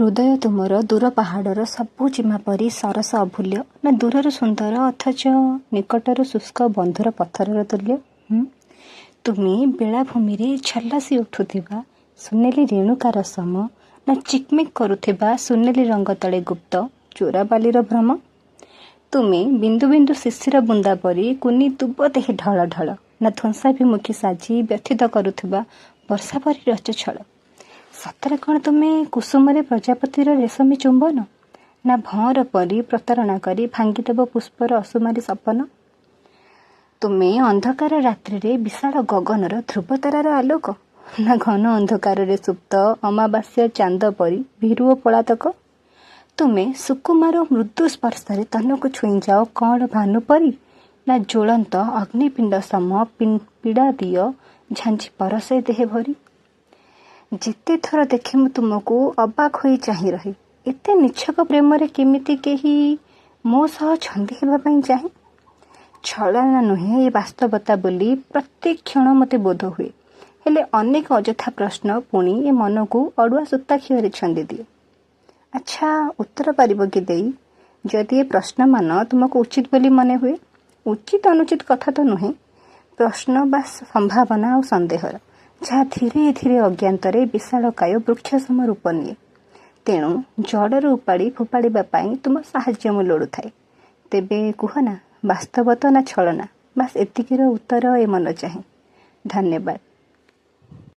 हृदय तुमर दूर पहाड़र सबु जीमा परी सरस अभूल्य ना दूरर सुंदर अथच निकटर शुष्क बंधुर पत्थर तुल्य। तुमी बेलाभूमि रे झलसी उठुथिबा सुनेली रेणुकार सम ना चिकमिक करुथिबा सुनेली रंग तले गुप्त चोरा बालीर भ्रम। तुमे बिंदु बिंदु शिशिर बुंदा परी कुनी दुब देहि ढल ढल ना ध्वंसाभिमुखी साजी व्यथित करुथिबा वर्षा परी रच छल। सतरे कौन तुमे कुसुमरे प्रजापतिर रेशमी चुंबन ना भंवर परी प्रतारणा करी भांगीदेव पुष्पर असुमारी सपन। तुमे अंधकार रात्रि रे विशाल गगनर ध्रुवतारार आलोक ना घन अंधकार रे सुप्त अमावास्या चांद परी भीरु पलातक। तुमे सुकुमार मृदु स्पर्शरे तनक छुई जाओ कौन भानु परी ना ज्वलंत अग्निपिंड सम पीड़ा दियो झांझी परसे देह भरी। जिते थर देखे मु तुमको अबाक होई चाहि रही एते निछक प्रेम रे केमिति केही मो सह छंदी हेबा पई चाहे। छलना नुहे ये वास्तवता बोली प्रत्येक क्षण मते बोध हुए हेले अनेक अजथा प्रश्न पुणी ए मन को अड़ुआ सूताक्षी छंदी दिए। अच्छा उत्तर पारिब कि देई जदि ये प्रश्न मान तुमको उचित बोली मने हुए। उचित अनुचित कथा तो नुहे प्रश्न बा संभावना और संदेहर जहाँ धीरे धीरे अज्ञातरे विशालकाय वृक्ष सम रूप निए। तेणु जड़र उपाड़ी फोपाड़ा तुम साहाय्य मु लोड़ू थाए। तेबे कुहना वास्तवता ना छलना बास एतिकीर उत्तर ए मन चाहे। धन्यवाद।